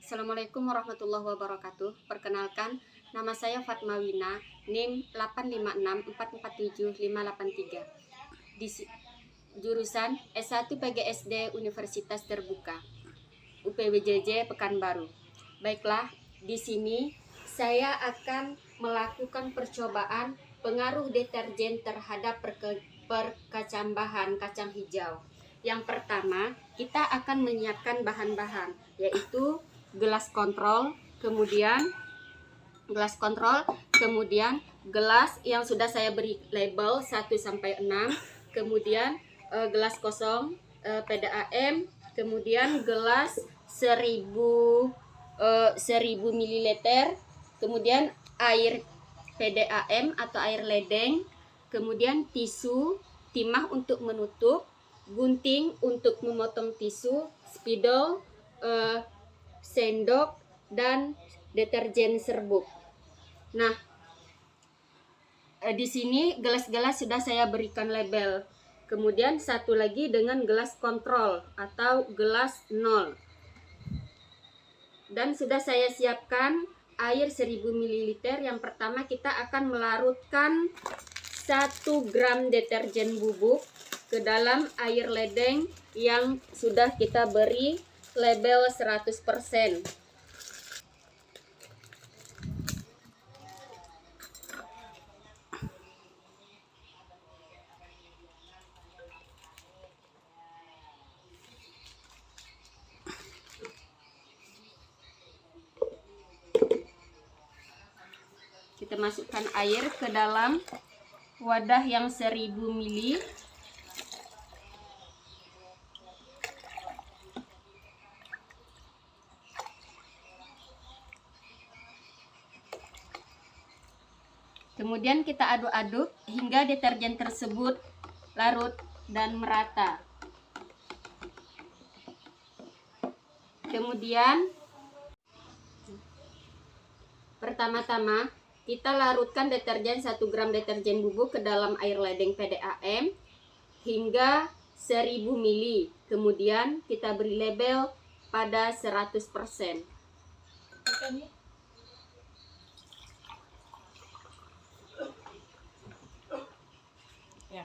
Assalamualaikum warahmatullahi wabarakatuh. Perkenalkan, nama saya Fatma Wina, NIM 856447583. Di jurusan S1 PGSD Universitas Terbuka, UPWJJ Pekanbaru. Baiklah, di sini saya akan melakukan percobaan pengaruh deterjen terhadap perkecambahan kacang hijau. Yang pertama, kita akan menyiapkan bahan-bahan, yaitu gelas kontrol, kemudian gelas yang sudah saya beri label 1-6, kemudian gelas kosong PDAM, kemudian gelas 1000 ml, kemudian air PDAM atau air ledeng, kemudian tisu, timah untuk menutup, gunting untuk memotong tisu, spidol, sendok, dan deterjen serbuk. Nah, di sini gelas-gelas sudah saya berikan label. Kemudian satu lagi dengan gelas kontrol atau gelas 0. Dan sudah saya siapkan air 1000 ml. Yang pertama kita akan melarutkan 1 gram deterjen bubuk ke dalam air ledeng yang sudah kita beri label 100%. Kita masukkan air ke dalam wadah yang 1000 ml. Kemudian kita aduk-aduk hingga deterjen tersebut larut dan merata. Kemudian pertama-tama kita larutkan deterjen 1 gram deterjen bubuk ke dalam air ledeng PDAM hingga 1000 ml. Kemudian kita beri label pada 100%.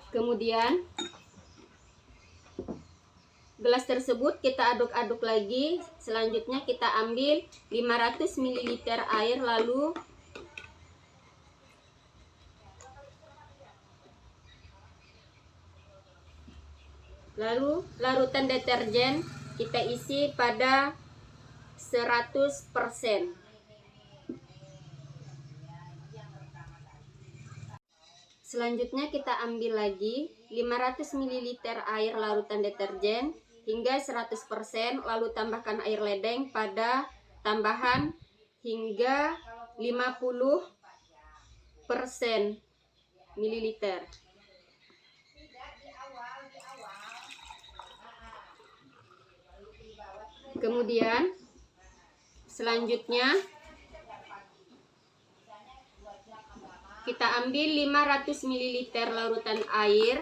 Kemudian gelas tersebut kita aduk-aduk lagi. Selanjutnya kita ambil 500 ml air, lalu larutan deterjen kita isi pada 100%. Selanjutnya kita ambil lagi 500 ml air larutan deterjen hingga 100%, lalu tambahkan air ledeng pada tambahan hingga 50% ml. Kemudian selanjutnya kita ambil 500 ml larutan air,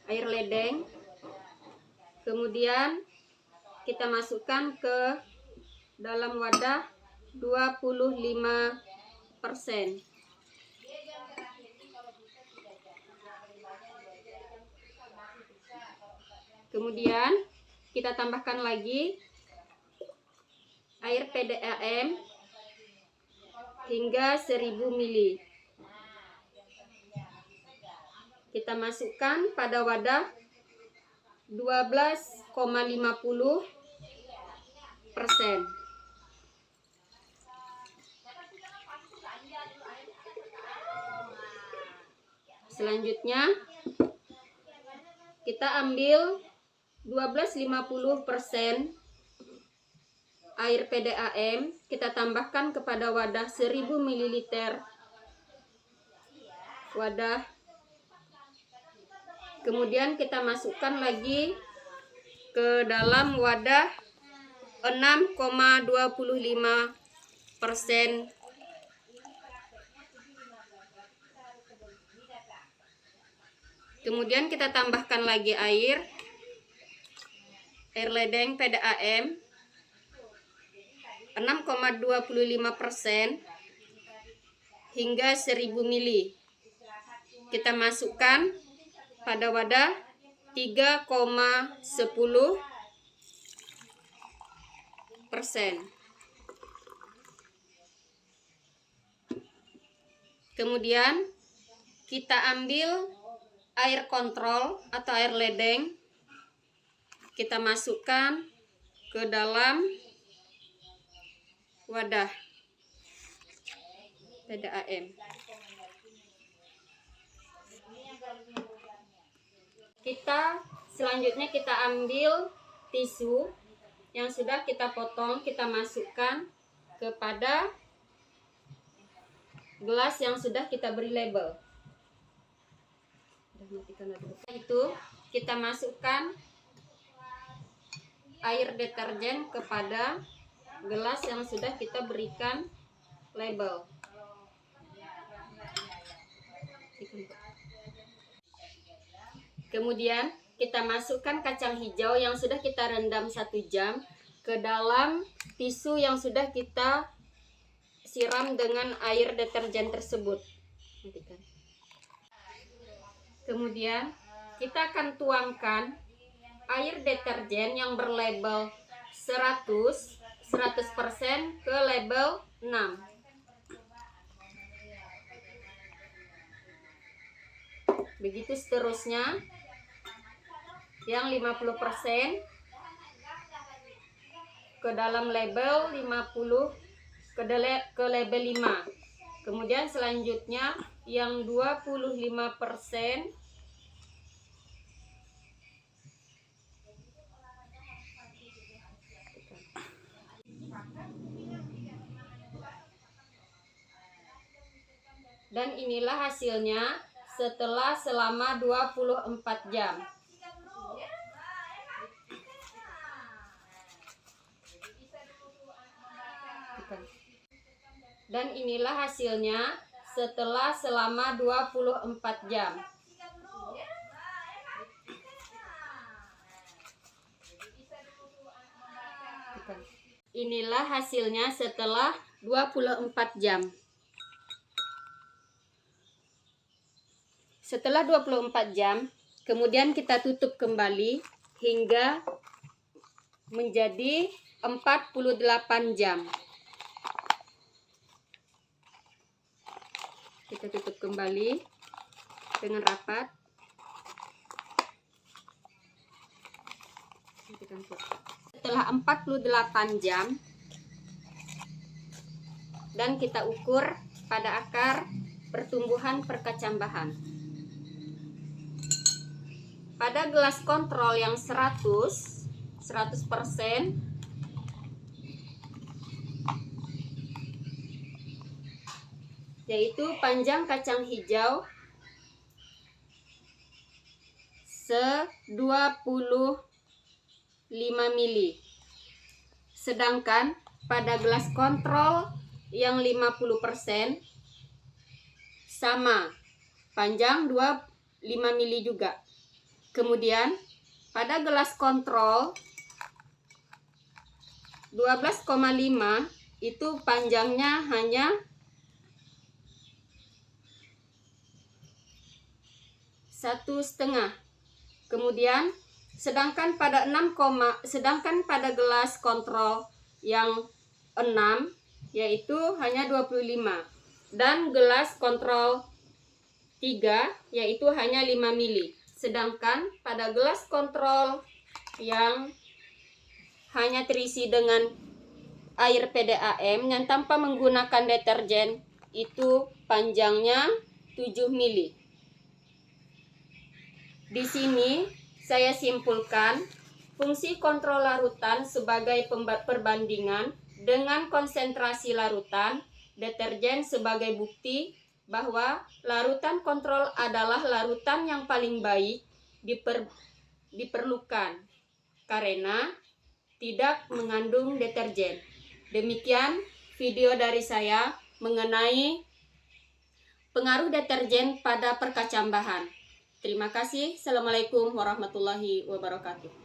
air ledeng, kemudian kita masukkan ke dalam wadah 25%. Kemudian kita tambahkan lagi air PDAM hingga 1000 ml. Kita masukkan pada wadah 12,50%. Selanjutnya kita ambil 12,50% air PDAM, kita tambahkan kepada wadah 1000 ml wadah. Kemudian kita masukkan lagi ke dalam wadah 6,25% Kemudian kita tambahkan lagi air ledeng PDAM 6,25% hingga 1000 ml. Kita masukkan pada wadah 3,10%. Kemudian kita ambil air kontrol atau air ledeng, kita masukkan ke dalam wadah PDAM. Selanjutnya kita ambil tisu yang sudah kita potong, kita masukkan kepada gelas yang sudah kita beri label. Itu kita masukkan air deterjen kepada gelas yang sudah kita berikan label. Kemudian kita masukkan kacang hijau yang sudah kita rendam 1 jam ke dalam tisu yang sudah kita siram dengan air deterjen tersebut. Kemudian kita akan tuangkan air deterjen yang berlabel 100% ke label 6. Begitu seterusnya, yang 50% ke dalam label 50 ke label 5. Kemudian selanjutnya yang 25% dan inilah hasilnya setelah selama 24 jam. Dan inilah hasilnya setelah selama 24 jam. Inilah hasilnya setelah 24 jam. Setelah 24 jam, kemudian kita tutup kembali hingga menjadi 48 jam. Kita tutup kembali dengan rapat. Setelah 48 jam dan kita ukur pada akar pertumbuhan perkecambahan. Pada gelas kontrol yang 100%, yaitu panjang kacang hijau 25 mili. Sedangkan pada gelas kontrol yang 50% sama, panjang 25 mili juga. Kemudian pada gelas kontrol 12,5 itu panjangnya hanya 1,5. Kemudian sedangkan pada gelas kontrol yang 6 yaitu hanya 25 dan gelas kontrol 3 yaitu hanya 5 mili. Sedangkan pada gelas kontrol yang hanya terisi dengan air PDAM yang tanpa menggunakan deterjen itu panjangnya 7 mili. Di sini saya simpulkan fungsi kontrol larutan sebagai perbandingan dengan konsentrasi larutan deterjen sebagai bukti bahwa larutan kontrol adalah larutan yang paling baik diperlukan karena tidak mengandung deterjen. Demikian video dari saya mengenai pengaruh deterjen pada perkecambahan. Terima kasih. Assalamualaikum warahmatullahi wabarakatuh.